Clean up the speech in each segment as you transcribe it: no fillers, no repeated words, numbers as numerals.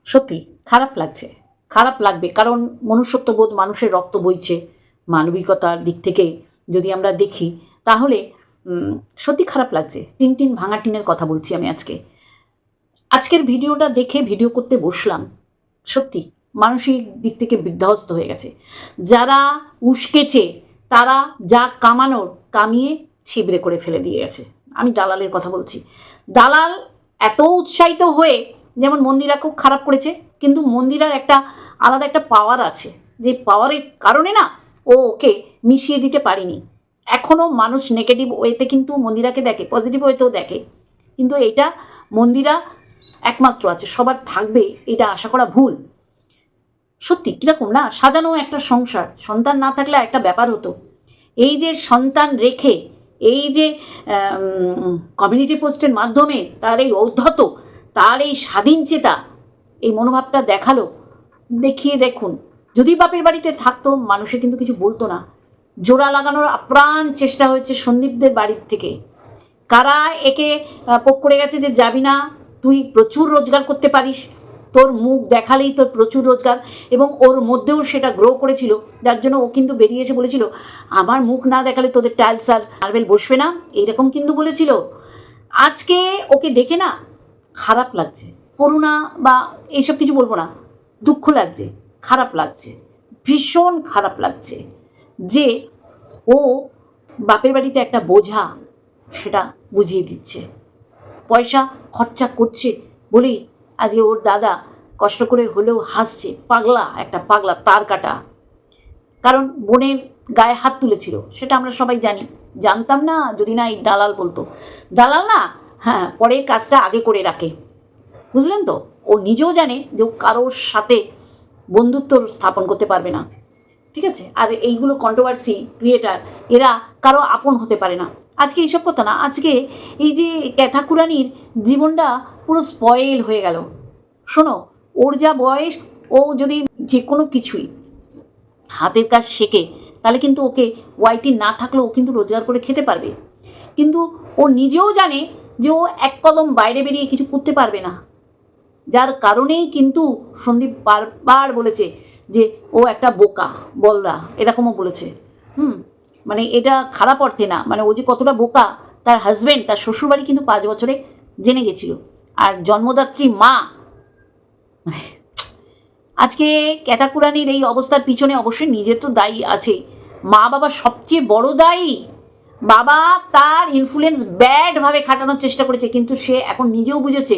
সত্যি খারাপ লাগছে, খারাপ লাগবে, কারণ মনুষ্যত্ববোধ, মানুষের রক্ত বইছে। মানবিকতার দিক থেকে যদি আমরা দেখি তাহলে সত্যি খারাপ লাগছে। টিন ভাঙা টিনের কথা বলছি আমি আজকের ভিডিওটা দেখে ভিডিও করতে বসলাম। সত্যি মানসিক দিক থেকে বিধ্বস্ত হয়ে গেছে। যারা উস্কেছে তারা যা কামানোর কামিয়ে ছিবড়ে করে ফেলে দিয়ে গেছে। আমি দালালের কথা বলছি। দালাল এত উৎসাহিত হয়ে, যেমন মন্দিরা খুব খারাপ করেছে, কিন্তু মন্দিরার একটা আলাদা একটা পাওয়ার আছে, যে পাওয়ারের কারণে না ও ওকে মিশিয়ে দিতে পারিনি। এখনও মানুষ নেগেটিভ ওয়েতে কিন্তু মন্দিরাকে দেখে, পজিটিভ ওয়েতেও দেখে, কিন্তু এটা মন্দিরা একমাত্র আছে, সবার থাকবে এটা আশা করা ভুল। সত্যি কীরকম না সাজানো একটা সংসার, সন্তান না থাকলে একটা ব্যাপার হতো। এই যে সন্তান রেখে, এই যে কমিউনিটি পোস্টের মাধ্যমে তার এই ঔদ্ধত্য, তার এই স্বাধীনচেতা, এই মনোভাবটা দেখালো। দেখিয়ে দেখুন, যদি বাপের বাড়িতে থাকতো মানুষে কিন্তু কিছু বলতো না। জোড়া লাগানোর আপ্রাণ চেষ্টা হয়েছে সন্দীপদের বাড়ির থেকে। কারা একে পোক করে গেছে যে যাবি না, তুই প্রচুর রোজগার করতে পারিস, তোর মুখ দেখালেই তোর প্রচুর রোজগার, এবং ওর মধ্যেও সেটা গ্রো করেছিল, যার জন্য ও কিন্তু বেরিয়ে এসে বলেছিল আমার মুখ না দেখালে তোদের টাইলস আর মার্বেল বসবে না, এইরকম কিন্তু বলেছিল। আজকে ওকে দেখে না খারাপ লাগছে, করুণা বা এইসব কিছু বলবো না, দুঃখ লাগছে, খারাপ লাগছে, ভীষণ খারাপ লাগছে যে ও বাপের বাড়িতে একটা বোঝা, সেটা বুঝিয়ে দিচ্ছে। পয়সা খরচা করছে বলেই আজকে ওর দাদা কষ্ট করে হলেও হাসছে। পাগলা, একটা পাগলা তার কাটা। কারণ বোনের গায়ে হাত তুলেছিল, সেটা আমরা সবাই জানি। জানতাম না যদি না এই দালাল বলতো। দালাল না, হ্যাঁ, পরের কাজটা আগে করে রাখে, বুঝলেন তো। ও নিজেও জানে যে ও কারোর সাথে বন্ধুত্ব স্থাপন করতে পারবে না, ঠিক আছে। আর এইগুলো কন্ট্রোভার্সি ক্রিয়েটার, এরা কারো আপন হতে পারে না। আজকে এইসব কথা না, আজকে এই যে ক্যাথাকুরানির জীবনটা পুরো স্পয়েল হয়ে গেল। শোনো, ওর যা বয়স, ও যদি যে কোনো কিছুই হাতের কাজ শেখে তাহলে কিন্তু ওকে ওয়াইটি না থাকলেও ও কিন্তু রোজগার করে খেতে পারবে। কিন্তু ও নিজেও জানে যে ও এক কদম বাইরে বেরিয়ে কিছু করতে পারবে না, যার কারণেই কিন্তু সন্দীপ বারবার বলেছে যে ও একটা বোকা বলদা, এরকমও বলেছে। মানে এটা খারাপ অর্থে না, মানে ও যে কতটা বোকা তার হাজব্যান্ড, তার শ্বশুরবাড়ি কিন্তু 5 বছরে জেনে গেছিল। আর জন্মদাত্রী মা, মানে আজকে ক্যাথাকুরানির এই অবস্থার পিছনে অবশ্যই নিজের তো দায়ী আছে, মা বাবা সবচেয়ে বড় দায়ী। বাবা তার ইনফ্লুয়েন্স ব্যাডভাবে খাটানোর চেষ্টা করেছে, কিন্তু সে এখন নিজেও বুঝেছে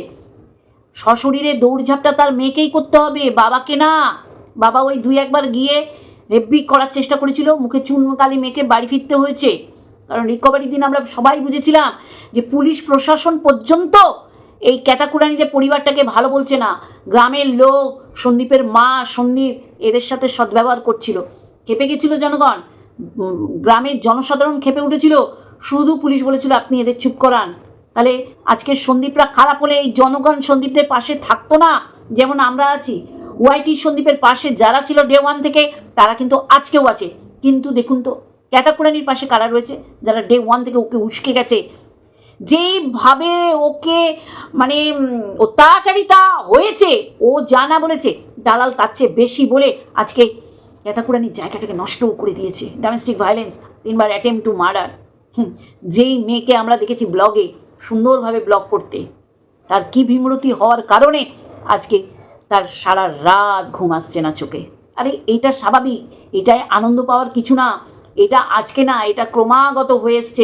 সশরীরে দৌড়ঝাঁপটা তার মেয়েকেই করতে হবে, বাবাকে না। বাবা ওই 2-1 বার গিয়ে হেব্বি করার চেষ্টা করেছিল, মুখে চুনকালি মেয়েকে বাড়ি ফিরতে হয়েছে। কারণ রিকভারির দিন আমরা সবাই বুঝেছিলাম যে পুলিশ প্রশাসন পর্যন্ত এই ক্যাথাকুরানিদের পরিবারটাকে ভালো বলছে না। গ্রামের লোক, সন্দীপের মা, সন্দীপ, এদের সাথে সদ্ব্যবহার করছিল। খেপে গেছিল জনগণ, গ্রামের জনসাধারণ খেপে উঠেছিল। শুধু পুলিশ বলেছিল আপনি এদের চুপ করান। তাহলে আজকে সন্দীপরা খারাপ হলে এই জনগণ সন্দীপদের পাশে থাকতো না, যেমন আমরা আছি। ওয়াইটি সন্দীপের পাশে যারা ছিল ডে 1 থেকে, তারা কিন্তু আজকেও আছে। কিন্তু দেখুন তো ক্যাথাকুরানির পাশে কারা রয়েছে, যারা ডে 1 থেকে ওকে উস্কে গেছে। যেইভাবে ওকে মানে অত্যাচারিতা হয়েছে, ও জানা বলেছে, দালাল তার চেয়ে বেশি বলে আজকে ক্যাথাকুরানির জায়গাটাকে নষ্টও করে দিয়েছে। ডোমেস্টিক ভায়োলেন্স, 3বার অ্যাটেম্প টু মার্ডার। যেই মেয়েকে আমরা দেখেছি ব্লগে সুন্দরভাবে ব্লগ করতে, তার কি বিমূর্তি হওয়ার কারণে আজকে তার সারা রাত ঘুম আসছে না চোখে। আরে এইটা স্বাভাবিক, এটাই আনন্দ পাওয়ার কিছু না। এটা আজকে না, এটা ক্রমাগত হয়ে এসছে।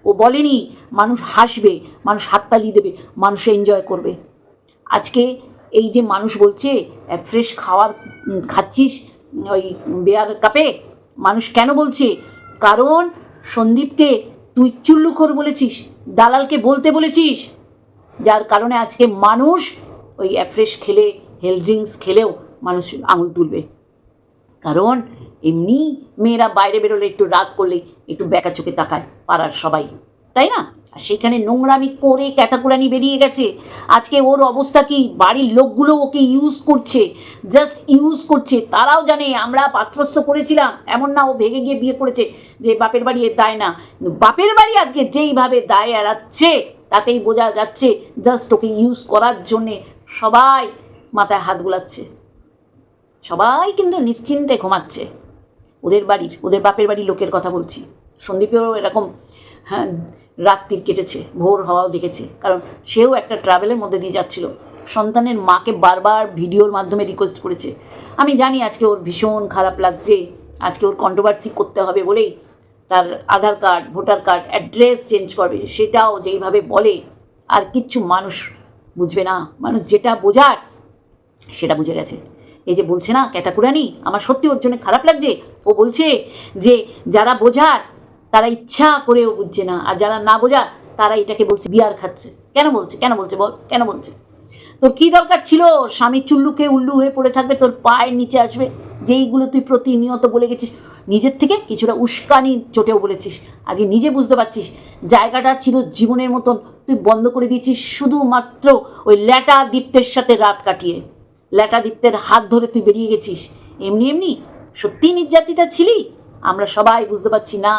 ও বলেনি মানুষ হাসবে, মানুষ হাততালি দেবে, মানুষ এনজয় করবে। আজকে এই যে মানুষ বলছে ফ্রেশ খাচ্ছিস ওই বেয়ার কাপে, মানুষ কেন বলছে? কারণ সন্দীপকে তুই চুল্লুখোর বলেছিস, দালালকে বলতে বলেছিস, যার কারণে আজকে মানুষ ওই অ্যাফ্রেশ খেলে, হেলথ ড্রিঙ্কস খেলেও মানুষ আঙুল তুলবে। কারণ এমনি মেয়েরা বাইরে বেরোলে, একটু রাগ করলে একটু বেঁকা চোখে তাকায় পাড়ার সবাই, তাই না? আর সেখানে নোংরামি করে ক্যাথাকুরানি বেরিয়ে গেছে। আজকে ওর অবস্থা কি? বাড়ির লোকগুলো ওকে ইউজ করছে, জাস্ট ইউজ করছে। তারাও জানে আমরা পাত্রস্থ করেছিলাম, এমন না ও ভেগে গিয়ে বিয়ে করেছে যে বাপের বাড়ি এর দায় না। বাপের বাড়ি আজকে যেইভাবে দায় এড়াচ্ছে, তাতেই বোঝা যাচ্ছে জাস্ট ওকে ইউজ করার জন্যে সবাই মাথায় হাত বুলাচ্ছে, সবাই কিন্তু নিশ্চিন্তে ঘুমাচ্ছে। ওদের বাপের বাড়ির লোকের কথা বলছি। সন্দীপেরও এরকম হ্যাঁ রাত্রির কেটেছে, ভোর হওয়াও দেখেছে, কারণ সেও একটা ট্রাভেলের মধ্যে দিয়ে যাচ্ছিল। সন্তানের মাকে বারবার ভিডিওর মাধ্যমে রিকোয়েস্ট করেছে। আমি জানি আজকে ওর ভীষণ খারাপ লাগছে, আজকে ওর কন্ট্রোভার্সি করতে হবে বলেই তার Aadhaar card, voter card, address change করবে, সেটাও যেইভাবে বলে আর কিচ্ছু মানুষ বুঝবে না। মানুষ যেটা বোঝার সেটা বুঝে গেছে। এই যে বলছে না ক্যাটাকুরানি, আমার সত্যি ওর জন্য খারাপ লাগছে। ও বলছে যে যারা বোঝার তারা ইচ্ছা করেও বুঝছে না, আর যারা না বোঝার তারা এটাকে বলছে বিয়ার খাচ্ছে। কেন বলছে বল, কেন বলছে? তোর কী দরকার ছিল স্বামী চুল্লুকে উল্লু হয়ে পড়ে থাকবে, তোর পায়ের নিচে আসবে, যেইগুলো তুই প্রতিনিয়ত বলে গেছিস, নিজের থেকে কিছুটা উস্কানি চোটেও বলেছিস। আজকে নিজে বুঝতে পারছিস জায়গাটা ছিল জীবনের মতন, তুই বন্ধ করে দিয়েছিস শুধুমাত্র ওই ল্যাটা দীপ্তের সাথে রাত কাটিয়ে। ল্যাটা দীপ্তের হাত ধরে তুই বেরিয়ে গেছিস। এমনি সত্যিই নির্যাতিতা ছিলি? আমরা সবাই বুঝতে পারছি না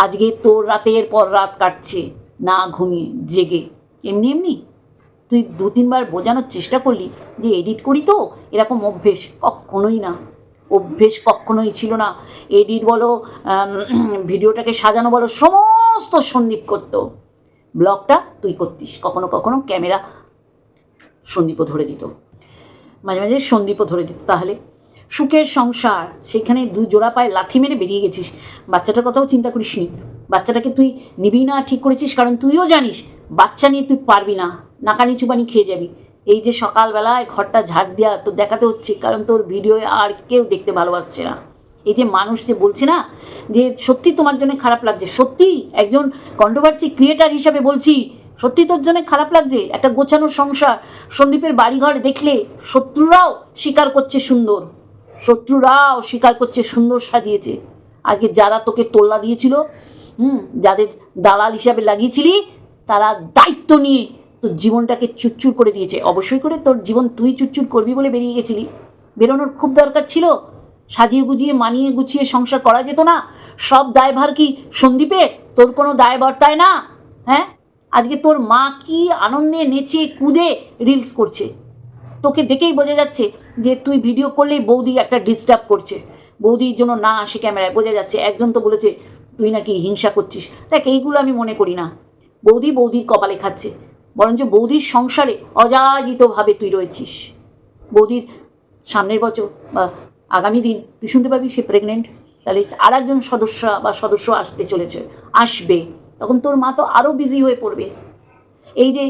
আজকে তোর রাতের পর রাত কাটছে না ঘুমিয়ে জেগে। এমনি তুই 2-3 বার বোঝানোর চেষ্টা করলি যে এডিট করি তো, এরকম অভ্যেস কখনোই না, অভ্যেস কখনোই ছিল না। এডিট বলো, ভিডিওটাকে সাজানো বলো, সমস্ত সন্দীপ করতো। ব্লগটা তুই করতিস, কখনো কখনো ক্যামেরা সন্দীপও ধরে দিত, মাঝে মাঝে সন্দীপও ধরে দিত। তাহলে সুখের সংসার, সেখানে 2 জোড়া পায়ে লাথি মেরে বেরিয়ে গেছিস। বাচ্চাটার কথাও চিন্তা করিস নি, বাচ্চাটাকে তুই নিবি না ঠিক করেছিস, কারণ তুইও জানিস বাচ্চা নিয়ে তুই পারবি না, নাকানি চুবানি খেয়ে যাবি। এই যে সকালবেলায় ঘরটা ঝাড় দেওয়া তোর দেখাতে হচ্ছে, কারণ তোর ভিডিওয়ে আর কেউ দেখতে ভালোবাসছে না। এই যে মানুষ যে বলছে না যে সত্যি তোমার জন্য খারাপ লাগছে, সত্যি একজন কন্ট্রোভার্সি ক্রিয়েটার হিসাবে বলছি, সত্যি তোর জন্য খারাপ লাগছে। একটা গোছানো সংসার, সন্দীপের বাড়িঘর দেখলে শত্রুরাও স্বীকার করছে সুন্দর, শত্রুরাও স্বীকার করছে সুন্দর সাজিয়েছে। আজকে যারা তোকে তোল্লা দিয়েছিল, যাদের দালাল হিসাবে লাগিয়েছিলি, তারা দায়িত্ব নিয়ে তোর জীবনটাকে চুরচুর করে দিয়েছে। অবশ্যই করে তোর জীবন তুই চুরচুর করবি বলে বেরিয়ে গেছিলি, বেরোনোর খুব দরকার ছিল। সাজিয়ে গুজিয়ে মানিয়ে গুছিয়ে সংসার করা যেত না? সব দায়ভার কি সন্দীপের? তোর কোনো দায় বর্তায় না? হ্যাঁ, আজকে তোর মা কি আনন্দে নেচে কুদে রিলস করছে, তোকে দেখেই বোঝা যাচ্ছে যে তুই ভিডিও করলেই বৌদি একটা ডিস্টার্ব করছে, বৌদির জন্য না আসে ক্যামেরায়, বোঝা যাচ্ছে। একজন তো বলেছে তুই নাকি হিংসা করছিস। দেখ, এইগুলো আমি মনে করি না। বৌদির কপালে খাচ্ছে, বরঞ্চ বৌদির সংসারে অযাচিতভাবে তুই রয়েছিস। বৌদির সামনের বছর বা আগামী দিন তুই শুনতে পাবি সে প্রেগনেন্ট, তাহলে আর একজন সদস্য আসবে, তখন তোর মা তো আরও বিজি হয়ে পড়বে। এই যে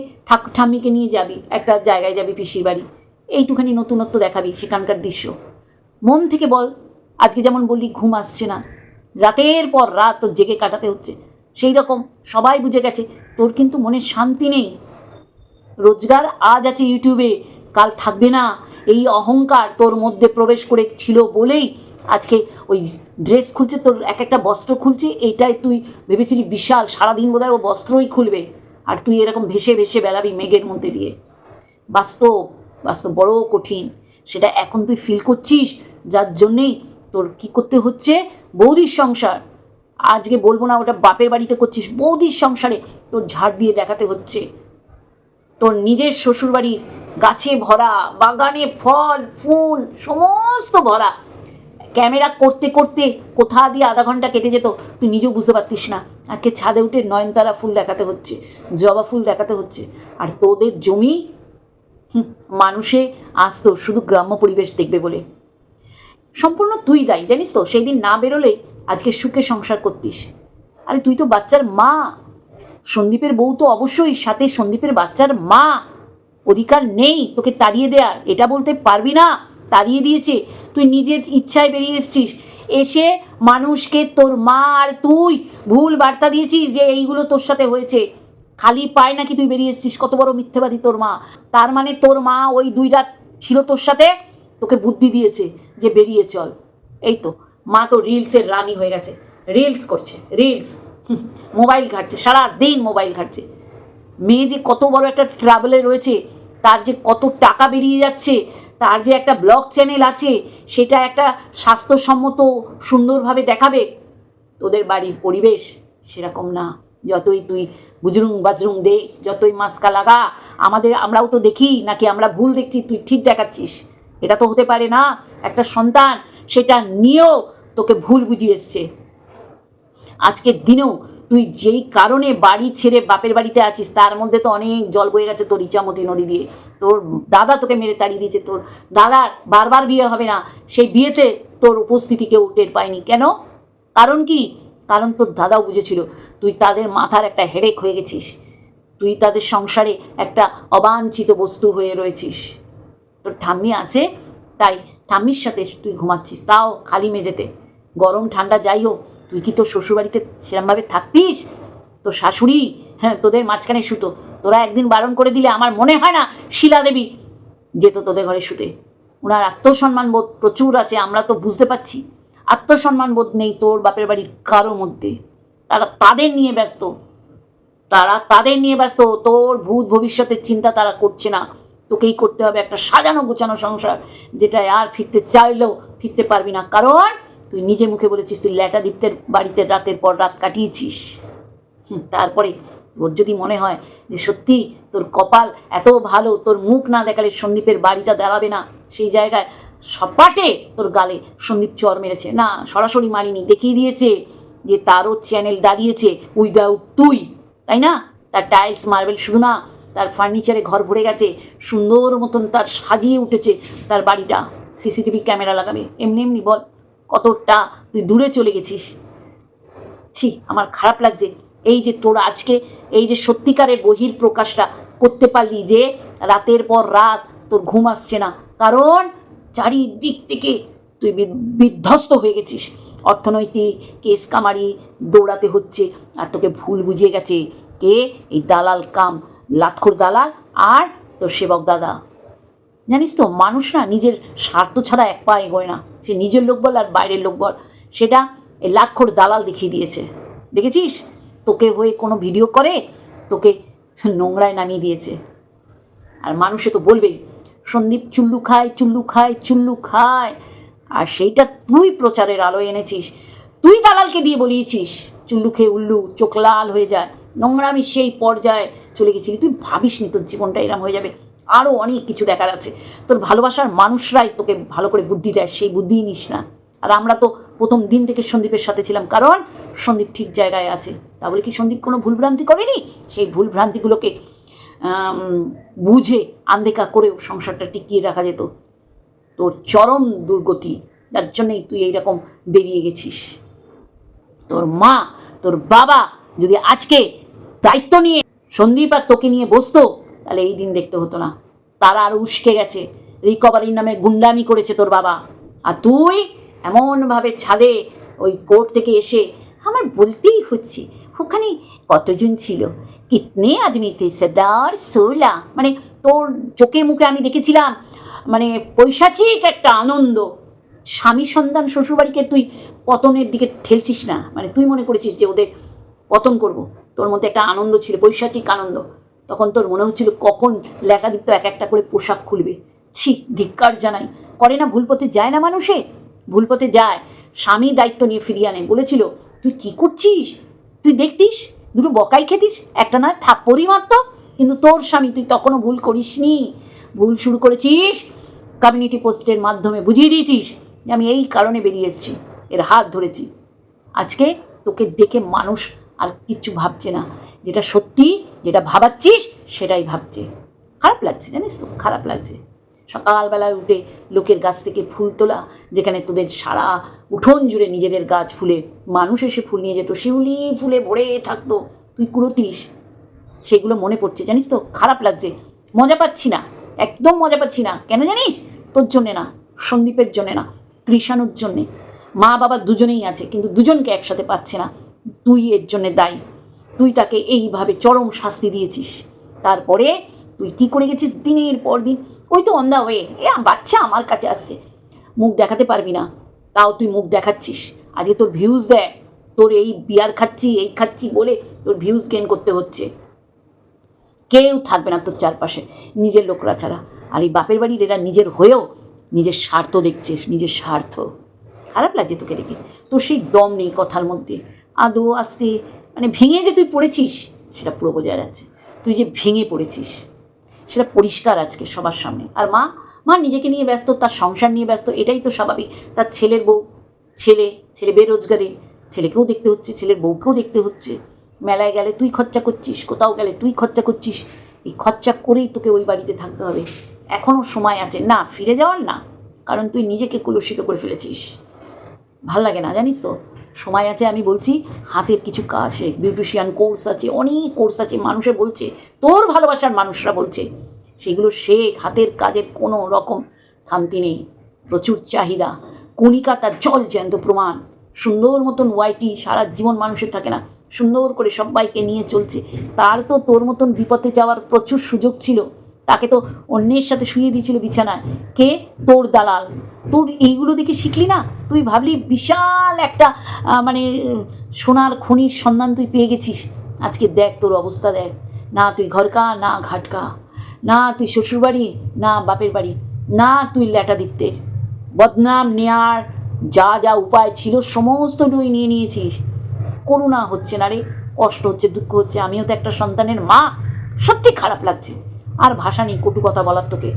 ঠাম্মিকে নিয়ে যাবি, একটা জায়গায় যাবি পিসির বাড়ি, এইটুখানি নতুনত্ব দেখাবি সেখানকার দৃশ্য, মন থেকে বল। আজকে যেমন বললি ঘুম আসছে না, রাতের পর রাত তোর জেগে কাটাতে হচ্ছে, সেই রকম সবাই বুঝে গেছে তোর কিন্তু মনে শান্তি নেই। রোজগার আজ আছে ইউটিউবে, কাল থাকবে না, এই অহংকার তোর মধ্যে প্রবেশ করেছিল বলেই আজকে ওই ড্রেস খুলছে, তোর এক একটা বস্ত্র খুলছে, এইটাই তুই ভেবেছিলি বিশাল, সারাদিন বোধহয় ও বস্ত্রই খুলবে, আর তুই এরকম ভেসে ভেসে বেড়াবি মেঘের মধ্যে দিয়ে। বাস্তব বড় কঠিন, সেটা এখন তুই ফিল করছিস, যার জন্যেই তোর কি করতে হচ্ছে, বৌদির সংসার, আজকে বলবো না ওটা বাপের বাড়িতে করছিস, বৌদির সংসারে তোর ঝাড় দিয়ে দেখাতে হচ্ছে। তোর নিজের শ্বশুরবাড়ির গাছে ভরা, বাগানে ফল ফুল সমস্ত ভরা, ক্যামেরা করতে করতে কোথা দিয়ে আধা ঘন্টা কেটে যেত তুই নিজেও বুঝতে পারতিস না। আজকে ছাদে উঠে নয়নতারা ফুল দেখাতে হচ্ছে, জবা ফুল দেখাতে হচ্ছে, আর তোদের জমি মানুষে আসতো শুধু গ্রাম্য পরিবেশ দেখবে বলে। সম্পূর্ণ তুই দায়ী, জানিস তো? সেই দিন না বেরোলে আজকে সুখে সংসার করতিস। আরে তুই তো বাচ্চার মা, সন্দীপের বউ তো অবশ্যই, সাথে সন্দীপের বাচ্চার মা, অধিকার নেই তোকে তাড়িয়ে দেওয়ার, এটা বলতে পারবি না তাড়িয়ে দিয়েছে। তুই নিজের ইচ্ছায় বেরিয়ে এসছিস, এসে মানুষকে তোর মা আর তুই ভুল বার্তা দিয়েছিস যে এইগুলো তোর সাথে হয়েছে। খালি পায় নাকি তুই বেরিয়ে এসছিস, কত বড় মিথ্যেবাদী তোর মা। তার মানে তোর মা ওই 2 রাত ছিল তোর সাথে, তোকে বুদ্ধি দিয়েছে যে বেরিয়ে চল। এই তো মা তো রিলসের রানী হয়ে গেছে, রিলস করছে, রিলস, মোবাইল ঘাটছে, সারা দিন মোবাইল ঘাটছে। মেয়ে যে কত বড় একটা ট্রাভেলে রয়েছে, তার যে কত টাকা বেরিয়ে যাচ্ছে, তার যে একটা ব্লগ চ্যানেল আছে, সেটা একটা স্বাস্থ্যসম্মত সুন্দরভাবে দেখাবে। তোদের বাড়ির পরিবেশ সেরকম না, যতই তুই বুজরুং বাজরুং দে, যতই মাস্কা লাগা, আমরাও তো দেখি, নাকি আমরা ভুল দেখছি, তুই ঠিক দেখাচ্ছিস? এটা তো হতে পারে না। একটা সন্তান সেটা নিয়েও তোকে ভুল বুঝিয়ে এসছে। আজকের দিনেও তুই যেই কারণে বাড়ি ছেড়ে বাপের বাড়িতে আছিস, তার মধ্যে তো অনেক জল বয়ে গেছে তোর ইচ্ছামতি নদী দিয়ে। তোর দাদা তোকে মেরে তাড়িয়ে দিয়েছে, তোর দাদার বারবার বিয়ে হবে না, সেই বিয়েতে তোর উপস্থিতি কেউ টের পায়নি। কেন? কারণ কি? কারণ তোর দাদাও বুঝেছিল তুই তাদের মাথার একটা হেডেক হয়ে গেছিস, তুই তাদের সংসারে একটা অবাঞ্ছিত বস্তু হয়ে রয়েছিস। তোর ঠাম্মি আছে তাই ঠাম্মির সাথে তুই ঘুমাচ্ছিস, তাও খালি মেঝেতে। গরম ঠান্ডা যাই হোক, তুই কি তোর শ্বশুরবাড়িতে সেরমভাবে থাকতিস? তোর শাশুড়ি, হ্যাঁ, তোদের মাঝখানে শুতো। তোরা একদিন বারণ করে দিলে আমার মনে হয় না শিলা দেবী যেত তোদের ঘরে শুতে। ওনার আত্মসম্মান বোধ প্রচুর আছে, আমরা তো বুঝতে পারছি। আত্মসম্মান বোধ নেই তোর বাপের বাড়ির কারো মধ্যে। তারা তাদের নিয়ে ব্যস্ত, তোর ভূত ভবিষ্যতের চিন্তা তারা করছে না। তোকেই করতে হবে একটা সাজানো গোছানো সংসার, যেটায় আর ফিরতে চাইলেও ফিরতে পারবি না। কারণ তুই নিজে মুখে বলেছিস তুই ল্যাটাদীপ্তের বাড়িতে রাতের পর রাত কাটিয়েছিস। তারপরে তোর যদি মনে হয় যে সত্যি তোর কপাল এত ভালো, তোর মুখ না দেখালে সন্দীপের বাড়িটা দাঁড়াবে না, সেই জায়গায় সপাটে তোর গালে সন্দীপ চর মেরেছে। না, সরাসরি মারিনি, দেখিয়ে দিয়েছে যে তারও চ্যানেল দাঁড়িয়েছে উইদাউট তুই, তাই না? তার টাইলস মার্বেল শুধু না, তার ফার্নিচারে ঘর ভরে গেছে, সুন্দর মতন তার সাজিয়ে উঠেছে তার বাড়িটা। সিসিটিভি ক্যামেরা লাগাবে, এমনি এমনি বল কতটা তুই দূরে চলে গেছিস। ছি, আমার খারাপ লাগছে। এই যে তোর আজকে এই যে সত্যিকারের বহির প্রকাশটা করতে পারলি, যে রাতের পর রাত তোর ঘুম আসছে না, কারণ চারিদিক থেকে তুই বিধ্বস্ত হয়ে গেছিস। অর্থনৈতিক কেস কামারি দৌড়াতে হচ্ছে, আর তোকে ভুল বুঝিয়ে গেছে কে? এই দালাল কাম লাতখোর দালাল আর তোর সেবক দাদা। জানিস তো, মানুষ না নিজের স্বার্থ ছাড়া এক পা এগোয় না, সে নিজের লোক বল আর বাইরের লোক বল, সেটা এই লাতখোর দালাল দেখিয়ে দিয়েছে। দেখেছিস তোকে হয়ে কোনো ভিডিও করে, তোকে নোংরায় নামিয়ে দিয়েছে। আর মানুষে তো বলবেই সন্দীপ চুল্লু খায়, চুল্লু খায়, চুল্লু খায়। আর সেইটা তুই প্রচারের আলোয় এনেছিস, তুই দালালকে দিয়ে বলিয়েছিস চুল্লু খেয়ে উল্লু চোখ লাল হয়ে যায়। নোংরামি সেই পর্যায়ে চলে গেছিলি। তুই ভাবিসনি তোর জীবনটা এরম হয়ে যাবে, আরও অনেক কিছু দেখার আছে। তোর ভালোবাসার মানুষরাই তোকে ভালো করে বুদ্ধি দেয়, সেই বুদ্ধিই নিস না। আর আমরা তো প্রথম দিন থেকে সন্দীপের সাথে ছিলাম, কারণ সন্দীপ ঠিক জায়গায় আছে। তা বলে কি সন্দীপ কোনো ভুলভ্রান্তি করেনি? সেই ভুলভ্রান্তিগুলোকে বুঝে আনদেখা করেও সংসারটা টিকিয়ে রাখা যেত। তোর চরম দুর্গতি, যার জন্যই তুই এইরকম বেরিয়ে গেছিস। তোর মা, তোর বাবা যদি আজকে দায়িত্ব নিয়ে সন্দীপ আর তোকে নিয়ে বসতো, তাহলে এই দিন দেখতে হতো না। তারা আর উস্কে গেছে, রিকভারির নামে গুন্ডামি করেছে তোর বাবা। আর তুই এমনভাবে ছাদে ওই কোর্ট থেকে এসে, আমার বলতেই হচ্ছে ওখানে কতজন ছিল, কিতনে আদমি থে, সর্দার 16, মানে তোর চোখে মুখে আমি দেখেছিলাম মানে পৈশাচিক একটা আনন্দ। স্বামী সন্তান শ্বশুরবাড়িকে তুই পতনের দিকে ঠেলছিস না, মানে তুই মনে করেছিস যে ওদের পতন করব। তোর মধ্যে একটা আনন্দ ছিল, পৈশাচিক আনন্দ। তখন তোর মনে হচ্ছিল কখন লেখাদীপ্ত এক একটা করে পোশাক খুলবে। ছি, ধিক্কার জানাই। করে না, ভুল পথে যায় না মানুষে, ভুল পথে যায়। স্বামী দায়িত্ব নিয়ে ফিরিয়ে আনে, বলেছিল তুই কি করছিস, তুই দেখতিস দুটো বকাই খেতিস, একটা না থাপ্পড়ই মারত। কিন্তু তোর স্বামী, তুই তখনও ভুল করিসনি। ভুল শুরু করেছিস কমিউনিটি পোস্টের মাধ্যমে, বুঝিয়ে দিয়েছিস যে আমি এই কারণে বেরিয়ে এসেছি, এর হাত ধরেছি। আজকে তোকে দেখে মানুষ আর কিচ্ছু ভাবছে না, যেটা সত্যি, যেটা ভাবাচ্ছিস সেটাই ভাবছে। খারাপ লাগছে, জানিস তো, খারাপ লাগছে। সকালবেলায় উঠে লোকের গাছ থেকে ফুল তোলা, যেখানে তোদের সারা উঠোন জুড়ে নিজেদের গাছ ফুলে, মানুষ এসে ফুল নিয়ে যেত, শিউলি ফুলে ভরে থাকতো, তুই কুড়োতিস। সেগুলো মনে পড়ছে, জানিস তো, খারাপ লাগছে। মজা পাচ্ছি না, একদম মজা পাচ্ছি না। কেন জানিস? তোর জন্যে না, সন্দীপের জন্যে না, কৃষাণুর জন্যে। মা বাবা দুজনেই আছে, কিন্তু দুজনকে একসাথে পাচ্ছে না। তুই এর জন্যে দায়ী। তুই তাকে এইভাবে চরম শাস্তি দিয়েছিস। তারপরে তুই কী করে গেছিস দিনের পর দিন, ওই তো অন দ্য ওয়ে, বাচ্চা আমার কাছে আসছে, মুখ দেখাতে পারবি না, তাও তুই মুখ দেখাচ্ছিস। আজকে তোর ভিউজ দেয়, তোর এই বিয়ার খাচ্ছি, এই খাচ্ছি বলে তোর ভিউজ গেন করতে হচ্ছে। কেউ থাকবে না তোর চারপাশে নিজের লোকরা ছাড়া। আর এই বাপের বাড়ির এরা নিজের হয়েও নিজের স্বার্থ দেখছে, নিজের স্বার্থ। খারাপ লাগছে তোকে দেখে। তোর সেই দম নেই কথার মধ্যে, আদৌ আস্তে মানে ভেঙে যে তুই পড়েছিস, সেটা পুরো বোঝা যাচ্ছে। তুই যে ভেঙে পড়েছিস সেটা পরিষ্কার আজকে সবার সামনে। আর মা মা নিজেকে নিয়ে ব্যস্ত, তার সংসার নিয়ে ব্যস্ত, এটাই তো স্বাভাবিক। তার ছেলের বউ, ছেলে বেরোজগারে, ছেলেকেও দেখতে হচ্ছে, ছেলের বউকেও দেখতে হচ্ছে। মেলায় গেলে তুই খরচা করছিস, কোথাও গেলে তুই খরচা করছিস। এই খরচা করেই তোকে ওই বাড়িতে থাকতে হবে। এখনও সময় আছে না ফিরে যাওয়ার, না, কারণ তুই নিজেকে কলুষিত করে ফেলেছিস। ভাল লাগে না জানিস তো। সময় আছে, আমি বলছি, হাতের কিছু কাজ শেখ, বিউটিশিয়ান কোর্স আছে, অনেক কোর্স আছে, মানুষে বলছে, তোর ভালোবাসার মানুষরা বলছে, সেগুলো শেখ। হাতের কাজের কোনো রকম খামতি নেই, প্রচুর চাহিদা। কণিকা তার জল জ্যান্ত প্রমাণ। সুন্দর মতন ওয়াইটি সারা জীবন মানুষের থাকে না, সুন্দর করে সবাইকে নিয়ে চলছে। তার তো তোর মতন বিপদে যাওয়ার প্রচুর সুযোগ ছিল, তাকে তো অন্যের সাথে শুয়ে দিয়েছিল বিছানায়। কে? তোর দালাল। তোর এইগুলো দেখে শিখলি না? তুই ভাবলি বিশাল একটা মানে সোনার খনির সন্ধান তুই পেয়ে গেছিস। আজকে দেখ তোর অবস্থা দেখ। না তুই ঘরকা, না ঘাটকা, না তুই শ্বশুরবাড়ি, না বাপের বাড়ি, না তুই ল্যাটা দীপ্তের। বদনাম নেয়ার যা যা উপায় ছিল সমস্ত তুই নিয়ে নিয়েছিস। করুণা হচ্ছে না রে, কষ্ট হচ্ছে, দুঃখ হচ্ছে। আমিও তো একটা সন্তানের মা, সত্যি খারাপ লাগছে। আর ভাষা নেই কটু কথা বলার তোকে।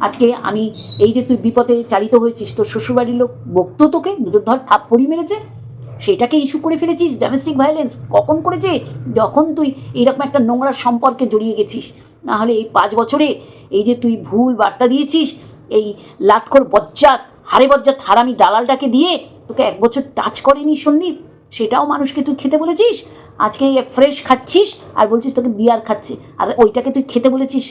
আজকে আমি এই যে তুই বিপদে চালিত হয়েছিস, তোর শ্বশুরবাড়ির লোক বকতো তোকে, দুটোর ধর থাপ্পড়ি মেরেছে, সেটাকে ইস্যু করে ফেলেছিস ডোমেস্টিক ভায়োলেন্স। কখন করেছে? যখন তুই এইরকম একটা নোংরা সম্পর্কে জড়িয়ে গেছিস। না হলে এই 5 বছরে এই যে তুই ভুল বার্তা দিয়েছিস, এই লাতখোর বজ্জাত, হারে বজ্জাত হারামি দালালটাকে দিয়ে তোকে 1 বছর টাচ করেনি সন্দীপ, সেটাও মানুষকে তুই খেতে বলেছিস। আজকে ফ্রেশ খাচ্ছিস আর বলছিস তোকে বিয়ার খাচ্ছে, আর ওইটাকে তুই খেতে বলেছিস।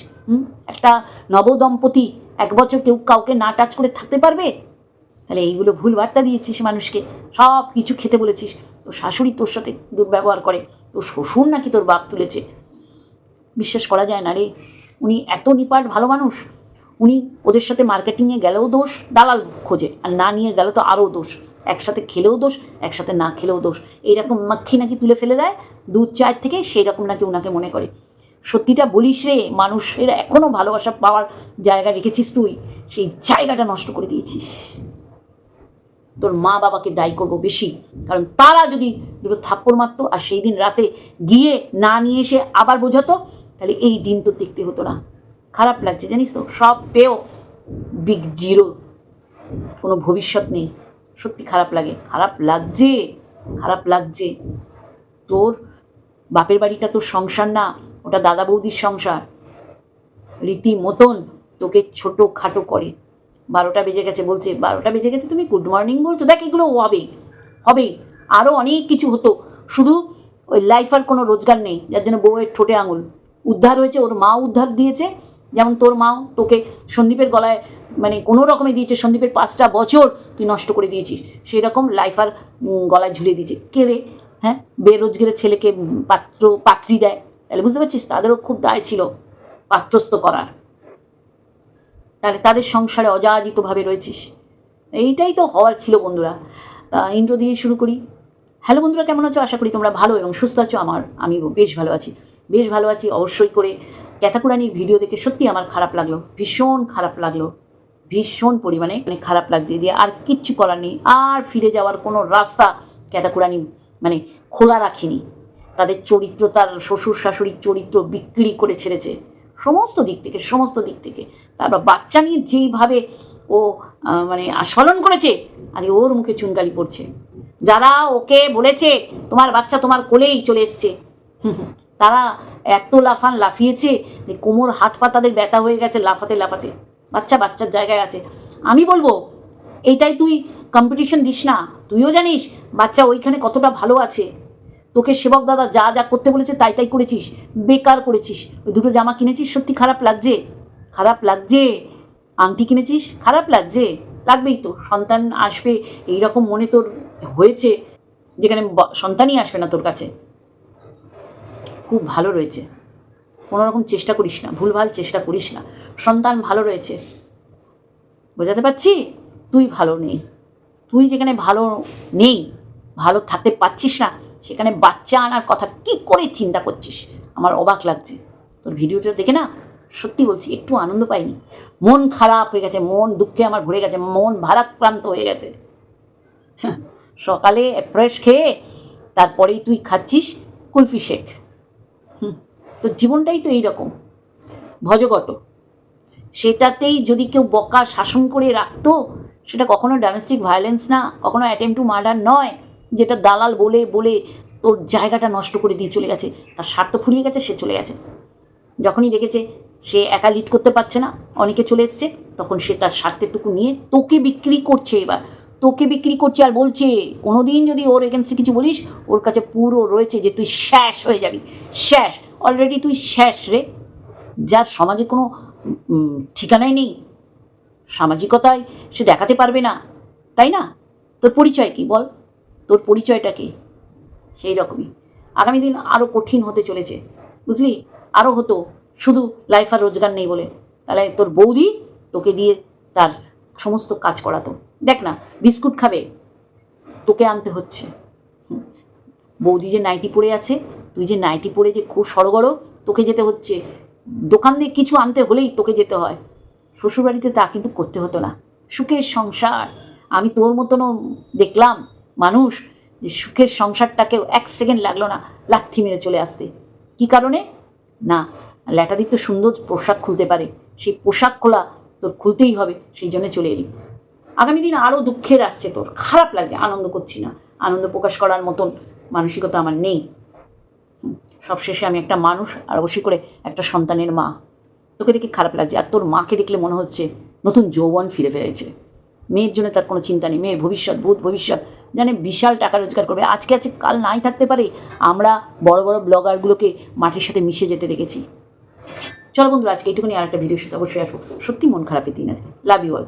একটা নবদম্পতি 1 বছর কেউ কাউকে না টাচ করে থাকতে পারবে? তাহলে এইগুলো ভুল বার্তা দিয়েছিস মানুষকে, সব কিছু খেতে বলেছিস। তোর শাশুড়ি তোর সাথে দুর্ব্যবহার করে, তোর শ্বশুর নাকি তোর বাপ তুলেছে। বিশ্বাস করা যায় না রে। উনি এত নিপাট ভালো মানুষ, উনি ওদের সাথে মার্কেটিংয়ে গেলেও দোষ, দালাল খোঁজে, আর না নিয়ে গেলে তো আরও দোষ। একসাথে খেলেও দোষ, একসাথে না খেলেও দোষ। এইরকম মাক্ষি নাকি তুলে ফেলে দেয় দুধ চায়ের থেকে, সেই রকম নাকি ওনাকে মনে করে। সত্যিটা বলিস রে, মানুষের এখনও ভালোবাসা পাওয়ার জায়গা রেখেছিস তুই, সেই জায়গাটা নষ্ট করে দিয়েছিস। তোর মা বাবাকে দায়ী করবো বেশি, কারণ তারা যদি দুটো থাপ্পড় মারতো আর সেই দিন রাতে গিয়ে না নিয়ে এসে আবার বোঝাতো, তাহলে এই দিন তো দেখতে হতো না। খারাপ লাগছে জানিস তো, সব পেয়েও বিগ জিরো, কোনো ভবিষ্যৎ নেই। সত্যি খারাপ লাগে, খারাপ লাগছে, খারাপ লাগছে। তোর বাপের বাড়িটা তোর সংসার না, ওটা দাদা বৌদির সংসার। রীতিমতন তোকে ছোটো খাটো করে। 12টা বেজে গেছে বলছে, 12টা বেজে গেছে তুমি গুড মর্নিং বলছো? দেখ এগুলো হবেই, হবেই, আরও অনেক কিছু হতো। শুধু ওই লাইফ আর কোনো রোজগার নেই, যার জন্য বউয়ের ঠোঁটে আঙুল। উদ্ধার হয়েছে, ওর মা উদ্ধার দিয়েছে, যেমন তোর মাও তোকে সন্দীপের গলায় মানে কোনো রকমে দিয়েছে। সন্দীপের 5টা বছর তুই নষ্ট করে দিয়েছিস, সেই রকম লাইফ আর গলায় ঝুলিয়ে দিয়েছে। কে রে? হ্যাঁ, বেরোজগারের ছেলেকে পাত্রী দেয়, তাহলে বুঝতে পারছিস তাদেরও খুব দায় ছিল পাত্রস্থ করার। তাহলে তাদের সংসারে অযাচিতভাবে রয়েছিস, এইটাই তো হওয়ার ছিল বন্ধুরা। ইন্ট্রো দিয়ে শুরু করি। হ্যালো বন্ধুরা, কেমন আছো? আশা করি তোমরা ভালো এবং সুস্থ আছো। আমি বেশ ভালো আছি, বেশ ভালো আছি। অবশ্যই করে ক্যাথাকুরানির ভিডিও দেখে সত্যি আমার খারাপ লাগলো, ভীষণ খারাপ লাগলো, ভীষণ পরিমাণে খারাপ লাগছে। যে আর কিচ্ছু করার নেই, আর ফিরে যাওয়ার কোনো রাস্তা ক্যাথাকুরানি মানে খোলা রাখিনি। তাদের চরিত্র, তার শ্বশুর শাশুড়ির চরিত্র বিক্রি করে ছেড়েছে সমস্ত দিক থেকে, সমস্ত দিক থেকে। তারপর বাচ্চা নিয়ে যেইভাবে ও মানে আস্ফালন করেছে, আজকে ওর মুখে চুনকালি পড়ছে। যারা ওকে বলেছে তোমার বাচ্চা তোমার কোলেই চলে এসছে, তারা এত লাফিয়েছে যে কোমর হাত পা তাদের ব্যথা হয়ে গেছে লাফাতে লাফাতে। বাচ্চার জায়গায় আছে। আমি বলবো এইটাই তুই কম্পিটিশন দিস না। তুইও জানিস বাচ্চা ওইখানে কতটা ভালো আছে। তোকে সেবক দাদা যা যা করতে বলেছে তাই তাই করেছিস, বেকার করেছিস। ওই 2টো জামা কিনেছিস, সত্যি খারাপ লাগছে, খারাপ লাগছে। আংটি কিনেছিস, খারাপ লাগছে, লাগবেই তো। সন্তান আসবে এইরকম মনে তোর হয়েছে, যেখানে সন্তানই আসবে না তোর কাছে। খুব ভালো রয়েছে, কোনো রকম চেষ্টা করিস না, ভুলভাল চেষ্টা করিস না। সন্তান ভালো রয়েছে, বোঝাতে পারছি? তুই ভালো নেই। তুই যেখানে ভালো নেই, ভালো থাকতে পারছিস না, সেখানে বাচ্চা আনার কথা কি করে চিন্তা করছিস? আমার অবাক লাগছে তোর ভিডিওটা দেখে না। সত্যি বলছি, একটু আনন্দ পাইনি, মন খারাপ হয়ে গেছে, মন দুঃখে আমার ভরে গেছে, মন ভারাক্রান্ত হয়ে গেছে। সকালে ফ্রেশ খেয়ে তারপরেই তুই খাচ্ছিস কুলফি শেক। তো জীবনটাই তো এইরকম ভজঘট। সেটাতেই যদি কেউ বকা শাসন করে রাখতো, সেটা কখনো ডোমেস্টিক ভায়োলেন্স না, কখনো অ্যাটেম্প টু মার্ডার নয়, যেটা দালাল বলে বলে তোর জায়গাটা নষ্ট করে দিয়ে চলে গেছে, তার স্বার্থ ফুরিয়ে গেছে, সে চলে গেছে। যখনই দেখেছে সে একা লিড করতে পারছে না, অনেকে চলে এসছে, তখন সে তার স্বার্থেরটুকু নিয়ে তোকে বিক্রি করছে। এবার তোকে বিক্রি করছে আর বলছে কোনো দিন যদি ওর এগেনস্টে কিছু বলিস, ওর কাছে পুরো রয়েছে যে তুই শেষ হয়ে যাবি, শেষ, অলরেডি তুই শেষ রে। যার সমাজে কোনো ঠিকানাই নেই, সামাজিকতায় সে দেখাতে পারবে না, তাই না? তোর পরিচয় কি বল, তোর পরিচয়টা কি? সেই রকমই আগামী দিন আরও কঠিন হতে চলেছে, বুঝলি? আরও হতো, শুধু লাইফ আর রোজগার নেই বলে, তাহলে তোর বৌদি তোকে দিয়ে তার সমস্ত কাজ করাতো। দেখ না, বিস্কুট খাবে, তোকে আনতে হচ্ছে। বৌদি যে নাইটি পরে আছে, তুই যে নাইটি পরে যে খুব সড়গড়, তোকে যেতে হচ্ছে। দোকান দিয়ে কিছু আনতে হলেই তোকে যেতে হয়। শ্বশুরবাড়িতে তা কিন্তু করতে হতো না। সুখের সংসার, আমি তোর মতনও দেখলাম মানুষ যে সুখের সংসারটাকেও 1 সেকেন্ড লাগলো না লাথি মেরে চলে আসতে। কী কারণে? না, ল্যাটাদিক তো সুন্দর পোশাক খুলতে পারে, সেই পোশাক খোলা তোর খুলতেই হবে, সেই জন্য চলে এলি। আগামী দিন আরও দুঃখের আসছে, তোর খারাপ লাগছে, আনন্দ করছি না, আনন্দ প্রকাশ করার মতন মানসিকতা আমার নেই। সবশেষে আমি একটা মানুষ, আর অবশ্যই করে একটা সন্তানের মা। তোকে দেখে খারাপ লাগছে, আর তোর মাকে দেখলে মনে হচ্ছে নতুন যৌবন ফিরে ফেলেছে। মেয়ের জন্য তার কোনো চিন্তা নেই, মেয়ের ভবিষ্যৎ, ভূত ভবিষ্যৎ, জানে বিশাল টাকা রোজগার করবে, আজকে আছে কাল নাই থাকতে পারে। আমরা বড় বড় ব্লগারগুলোকে মাটির সাথে মিশে যেতে দেখেছি। চলো বন্ধুরা, আজকে এইটুকুনি, আর একটা ভিডিওর সাথে অবশ্যই আসবো। সত্যি মন খারাপের দিন আজকে। Love you all.